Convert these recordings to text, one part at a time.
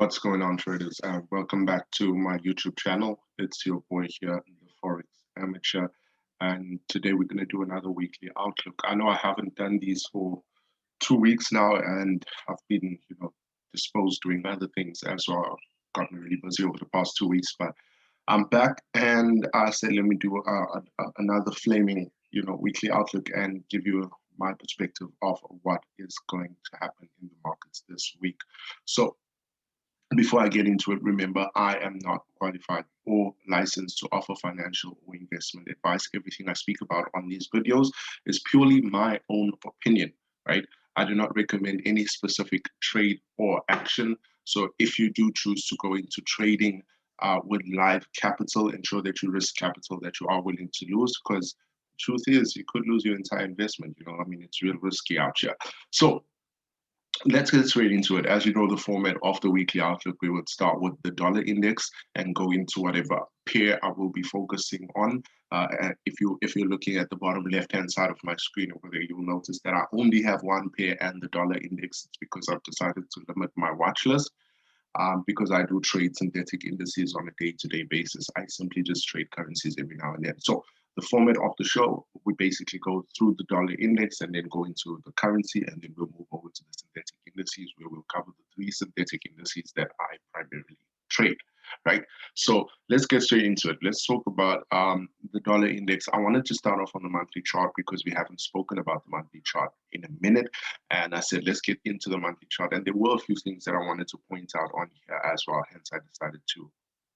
What's going on, traders? Welcome back to my YouTube channel. It's your boy here, the Forex Amateur, and today we're going to do another weekly outlook. I know I haven't done these for 2 weeks now, and I've been, disposed doing other things as well. Got me really busy over the past 2 weeks, but I'm back, and I said let me do another flaming, weekly outlook and give you my perspective of what is going to happen in the markets this week. So before I get into it, remember, I am not qualified or licensed to offer financial or investment advice. Everything I speak about on these videos is purely my own opinion, right? I do not recommend any specific trade or action. So if you do choose to go into trading with live capital, ensure that you risk capital that you are willing to lose, because the truth is you could lose your entire investment. It's real risky out here. So let's get straight into it. As you know, the format of the weekly outlook, we would start with the dollar index and go into whatever pair I will be focusing on. And if you're looking at the bottom left-hand side of my screen over there, you'll notice that I only have one pair and the dollar index. It's because I've decided to limit my watch list. Because I do trade synthetic indices on a day-to-day basis. I simply just trade currencies every now and then. So the format of the show, we basically go through the dollar index and then go into the currency, and then we'll move over to the synthetic indices, where we'll cover the three synthetic indices that I primarily trade, right? So let's get straight into it. Let's talk about the dollar index. I wanted to start off on the monthly chart because we haven't spoken about the monthly chart in a minute. And I said, let's get into the monthly chart. And there were a few things that I wanted to point out on here as well. Hence, I decided to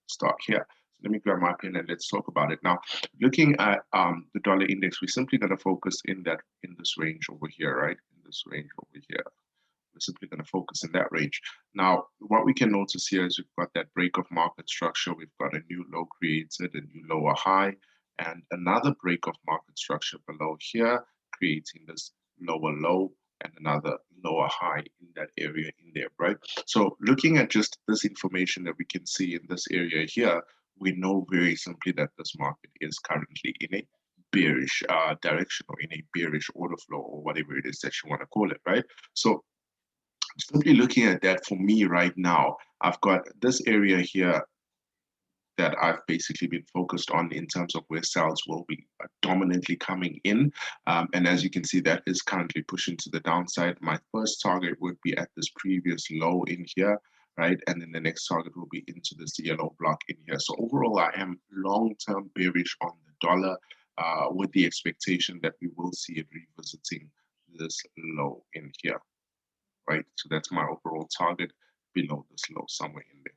start here. So let me grab my pen and let's talk about it. Now, looking at the dollar index, we're simply going to focus in this range over here, right? In this range over here. We're simply going to focus in that range. Now, what we can notice here is we've got that break of market structure. We've got a new low created, a new lower high, and another break of market structure below here, creating this lower low and another lower high in that area in there, right? So looking at just this information that we can see in this area here, we know very simply that this market is currently in a bearish direction, or in a bearish order flow, or whatever it is that you want to call it, right? So simply looking at that, for me right now, I've got this area here that I've basically been focused on in terms of where sales will be dominantly coming in. And as you can see, that is currently pushing to the downside. My first target would be at this previous low in here, right? And then the next target will be into this yellow block in here. So overall, I am long-term bearish on the dollar, with the expectation that we will see it revisiting this low in here, right? So that's my overall target below this low, somewhere in there.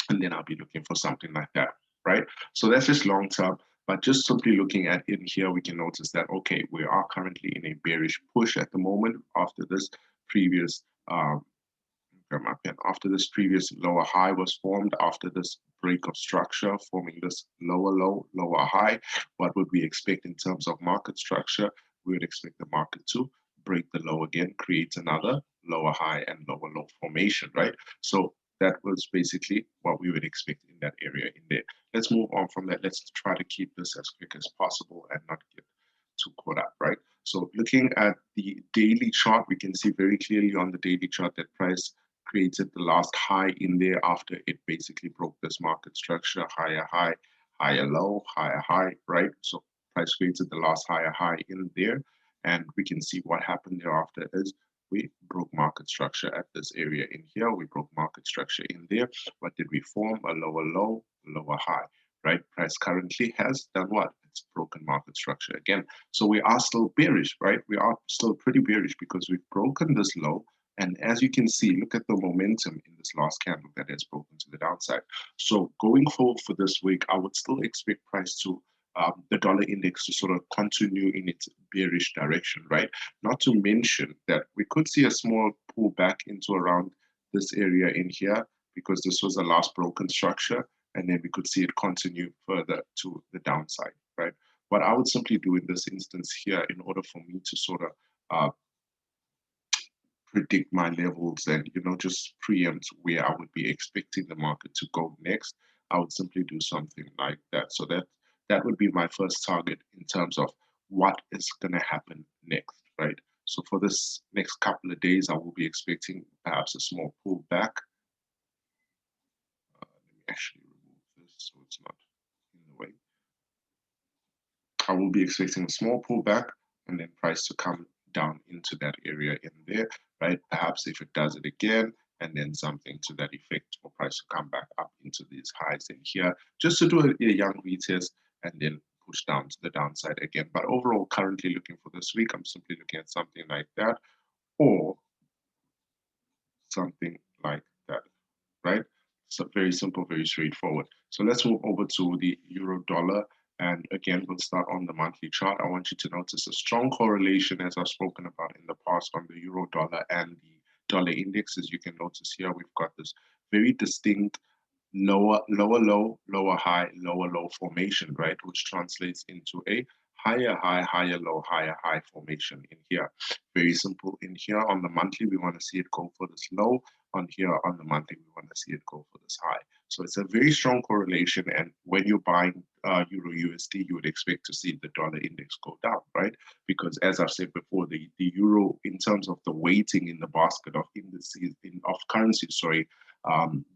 And then I'll be looking for something like that, right? So that's just long term. But just simply looking at in here, we can notice that, okay, we are currently in a bearish push at the moment after this previous, after this previous lower high was formed, after this break of structure, forming this lower low, lower high. What would we expect in terms of market structure? We would expect the market to break the low again, create another lower high and lower low formation, right? So that was basically what we would expect in that area in there. Let's move on from that. Let's try to keep this as quick as possible and not get too caught up, right? So looking at the daily chart, we can see very clearly on the daily chart that price created the last high in there after it basically broke this market structure, higher high, higher low, higher high, right? So price created the last higher high in there. And we can see what happened thereafter is we broke market structure at this area in here. We broke market structure in there. What did we form? A lower low, lower high, right? Price currently has done what? It's broken market structure again. So we are still bearish, right? We are still pretty bearish because we've broken this low. And as you can see, look at the momentum in this last candle that has broken to the downside. So going forward for this week, I would still expect price to the dollar index to sort of continue in its bearish direction, right? Not to mention that we could see a small pullback into around this area in here, because this was the last broken structure, and then we could see it continue further to the downside, right? What I would simply do in this instance here, in order for me to sort of predict my levels and just preempt where I would be expecting the market to go next, I would simply do something like that. So that would be my first target in terms of what is going to happen next, right? So for this next couple of days, I will be expecting perhaps a small pullback, actually remove this so it's not in the way. I will be expecting a small pullback and then price to come down into that area in there, right? Perhaps if it does it again, and then something to that effect, for price to come back up into these highs in here, just to do a young retest and then push down to the downside again. But overall, currently looking for this week, I'm simply looking at something like that or something like that, right? So very simple, very straightforward. So let's move over to the euro dollar. And again, we'll start on the monthly chart. I want you to notice a strong correlation, as I've spoken about in the past, on the euro dollar and the dollar index. As you can notice here, we've got this very distinct lower low, lower high, lower low formation, right? Which translates into a higher high, higher low, higher high formation in here. Very simple. In here on the monthly, we want to see it go for this low. On here on the monthly, we want to see it go for this high. So it's a very strong correlation. And when you're buying Euro USD, you would expect to see the dollar index go down, right? Because as I've said before, the euro, in terms of the weighting in the basket of indices of currencies, sorry,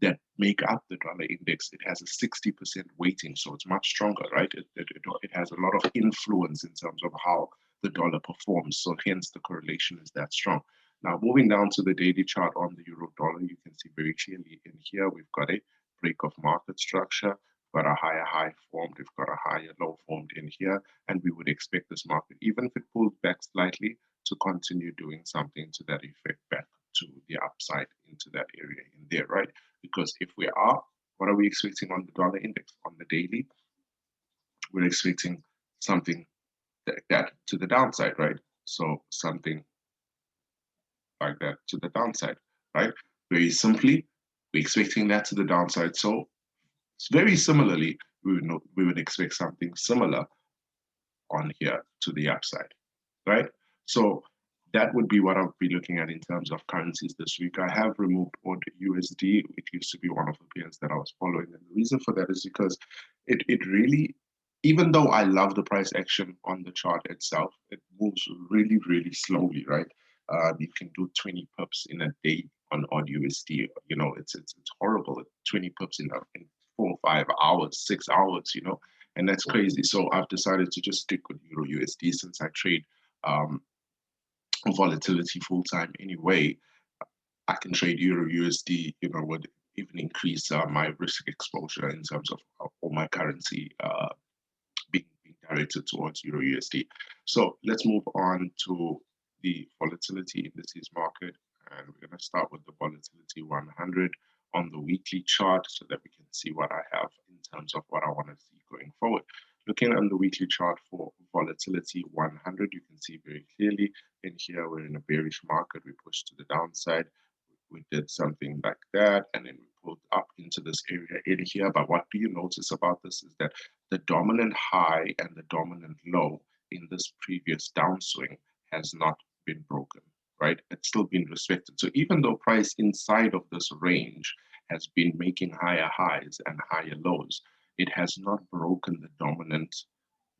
that make up the dollar index, it has a 60% weighting, so it's much stronger, right? It has a lot of influence in terms of how the dollar performs, so hence the correlation is that strong. Now, moving down to the daily chart on the euro dollar, you can see very clearly in here, we've got a break of market structure, we've got a higher high formed, we've got a higher low formed in here, and we would expect this market, even if it pulls back slightly, to continue doing something to that effect back to the upside into that area in there, right? Because if we are, what are we expecting on the dollar index? On the daily, we're expecting something like that to the downside, right? So something like that to the downside, right? Very simply, we're expecting that to the downside. So very similarly, we would expect something similar on here to the upside, right? So that would be what I'll be looking at in terms of currencies this week. I have removed AUD USD. It used to be one of the pairs that I was following. And the reason for that is because it really, even though I love the price action on the chart itself, it moves really, really slowly, right? You can do 20 pips in a day on AUD USD. You know, it's horrible. 20 pips in 4 or 5 hours, 6 hours, you know, and that's crazy. So I've decided to just stick with Euro USD since I trade volatility full time anyway. I can trade Euro USD, you know, would even increase my risk exposure in terms of all my currency being directed towards Euro USD. So let's move on to the volatility indices market. And we're going to start with the volatility 100 on the weekly chart so that we can see what I have in terms of what I want to see going forward. Looking on the weekly chart for volatility 100, you can see very clearly in here we're in a bearish market. We pushed to the downside. We did something like that, and then we pulled up into this area in here. But what do you notice about this is that the dominant high and the dominant low in this previous downswing has not been broken, right? It's still been respected. So even though price inside of this range has been making higher highs and higher lows, it has not broken the dominant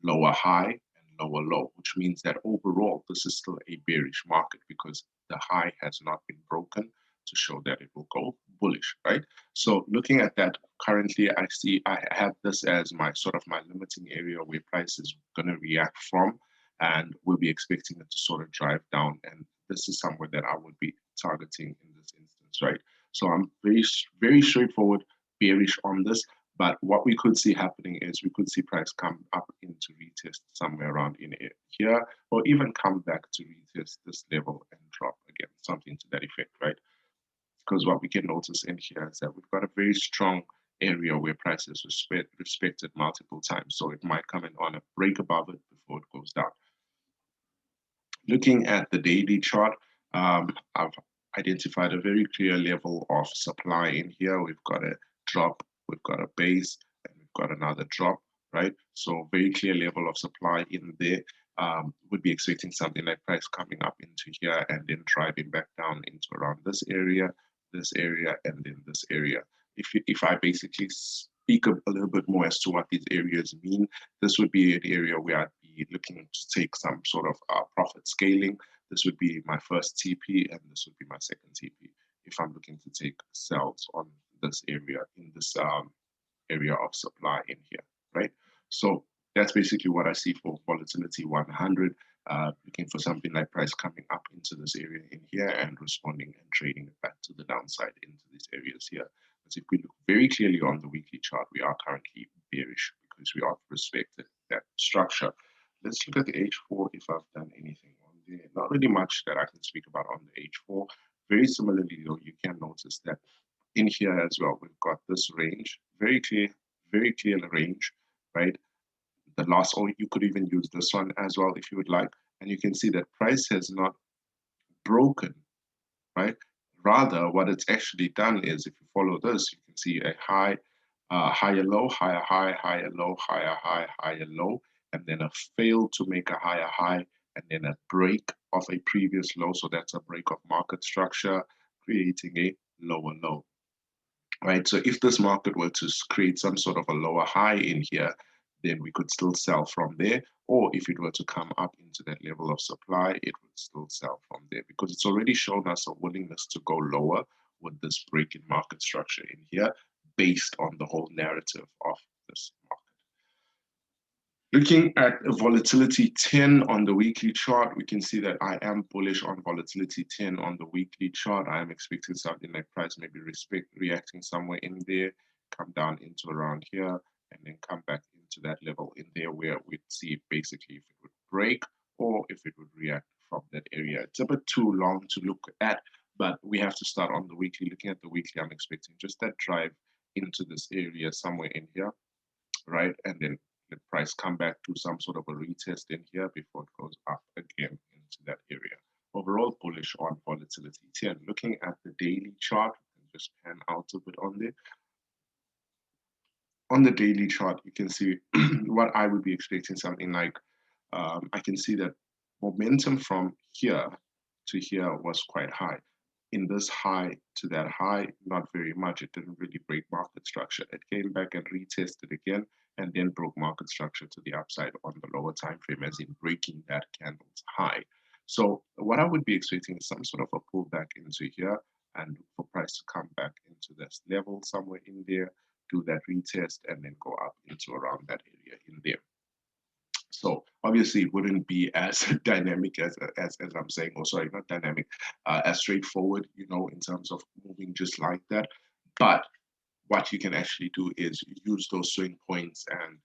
lower high and lower low, which means that overall this is still a bearish market because the high has not been broken to show that it will go bullish, right? So looking at that, currently I have this as my sort of my limiting area where price is going to react from, and we'll be expecting it to sort of drive down. And this is somewhere that I would be targeting in this instance, right? So I'm very straightforward, bearish on this. But what we could see happening is we could see price come up into retest somewhere around in here, or even come back to retest this level and drop again, something to that effect, right? Because what we can notice in here is that we've got a very strong area where prices respected multiple times. So it might come in on a break above it before it goes down. Looking at the daily chart, I've identified a very clear level of supply in here. We've got a drop, we've got a base, and we've got another drop, right? So very clear level of supply in there. Would be expecting something like price coming up into here and then driving back down into around this area, and then this area. If I basically speak a little bit more as to what these areas mean, this would be an area where I'd be looking to take some sort of profit scaling. This would be my first TP, and this would be my second TP if I'm looking to take sells on this area in this area of supply in here, right? So that's basically what I see for volatility 100, looking for something like price coming up into this area in here and responding and trading it back to the downside into these areas here. Because if we look very clearly on the weekly chart, we are currently bearish because we are respected that structure. Let's look at the H4 if I've done anything on there. Not really much that I can speak about on the H4. Very similarly, though, you can notice that in here as well, we've got this range, very clear range, right? The last, or you could even use this one as well if you would like. And you can see that price has not broken, right? Rather, what it's actually done is, if you follow this, you can see a high, higher low, higher high, higher low, higher high, higher low, and then a fail to make a higher high, and then a break of a previous low. So that's a break of market structure, creating a lower low, right? So if this market were to create some sort of a lower high in here, then we could still sell from there. Or if it were to come up into that level of supply, it would still sell from there because it's already shown us a willingness to go lower with this break in market structure in here based on the whole narrative of this market. Looking at volatility 10 on the weekly chart, we can see that I am bullish on volatility 10 on the weekly chart. I am expecting something like price maybe reacting somewhere in there, come down into around here, and then come back into that level in there where we'd see basically if it would break or if it would react from that area. It's a bit too long to look at, but we have to start on the weekly. Looking at the weekly, I'm expecting just that drive into this area somewhere in here, right? And then the price come back to some sort of a retest in here before it goes up again into that area. Overall bullish on volatility 10. Looking at the daily chart, just pan out a bit on there. On the daily chart, you can see what I would be expecting something like, I can see that momentum from here to here was quite high. In this high to that high, not very much. It didn't really break market structure. It came back and retested again and then broke market structure to the upside on the lower time frame, as in breaking that candle's high. So what I would be expecting is some sort of a pullback into here and for price to come back into this level somewhere in there, do that retest, and then go up into around that area in there. So obviously it wouldn't be as dynamic as I'm saying, or sorry, not dynamic, as straightforward, you know, in terms of moving just like that. But what you can actually do is use those swing points and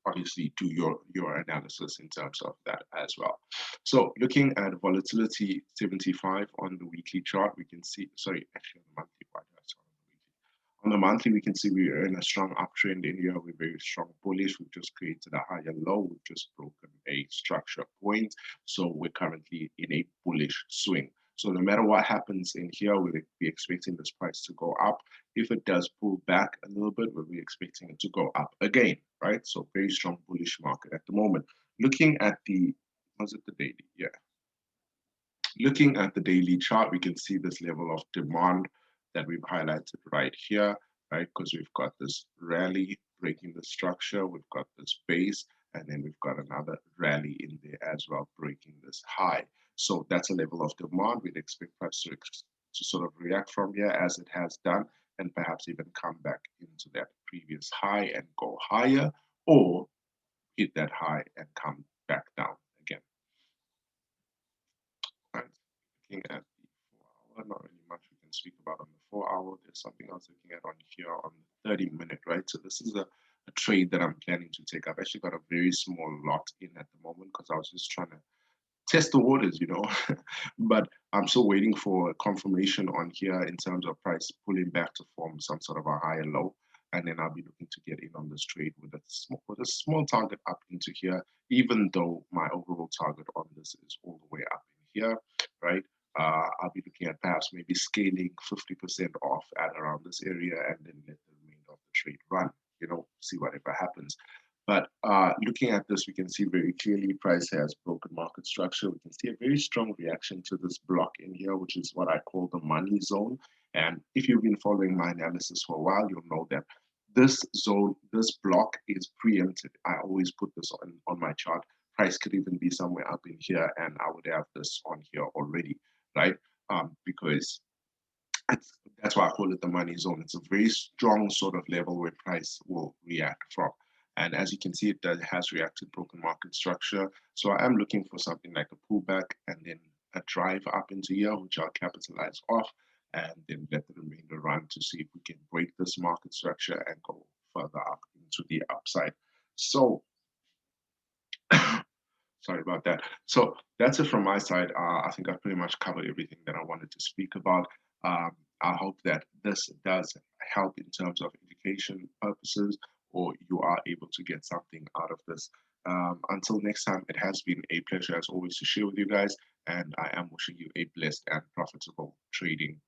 obviously do your analysis in terms of that as well. So looking at volatility 75 on the weekly chart, we can see, sorry, actually on the monthly, why did I start on the weekly? On the monthly, we can see we are in a strong uptrend in here. We're very strong bullish. We've just created a higher low. We've just broken a structure point. So we're currently in a bullish swing. So no matter what happens in here, we'll be expecting this price to go up. If it does pull back a little bit, we'll be expecting it to go up again, right? So very strong bullish market at the moment. Looking at the, was it the daily? Yeah. Looking at the daily chart, we can see this level of demand that we've highlighted right here, right? Because we've got this rally breaking the structure, we've got this base, and then we've got another rally in there as well, breaking this high. So that's a level of demand. We'd expect price to sort of react from here as it has done, and perhaps even come back into that previous high and go higher, or hit that high and come back down again. Right. Looking at the 4 hour, not really much we can speak about on the 4 hour. There's something else looking at on here on the 30-minute, right? So this is a trade that I'm planning to take. I've actually got a very small lot in at the moment because I was just trying to test the waters, you know. But I'm still waiting for confirmation on here in terms of price pulling back to form some sort of a higher low. And then I'll be looking to get in on this trade with a small target up into here, even though my overall target on this is all the way up in here, right? I'll be looking at perhaps maybe scaling 50% off at around this area and then let the remainder of the trade run, you know, see whatever happens. But looking at this, we can see very clearly price has broken market structure. We can see a very strong reaction to this block in here, which is what I call the money zone. And if you've been following my analysis for a while, you'll know that this zone, this block is preempted. I always put this on my chart. Price could even be somewhere up in here, and I would have this on here already, right? Because it's, that's why I call it the money zone. It's a very strong sort of level where price will react from. And as you can see, has reacted broken market structure. So I am looking for something like a pullback and then a drive up into here, which I'll capitalize off and then let the remainder run to see if we can break this market structure and go further up into the upside. So sorry about that. So that's it from my side. I think I've pretty much covered everything that I wanted to speak about. Um, I hope that this does help in terms of education purposes, or you are able to get something out of this. Until next time, it has been a pleasure as always to share with you guys, and I am wishing you a blessed and profitable trading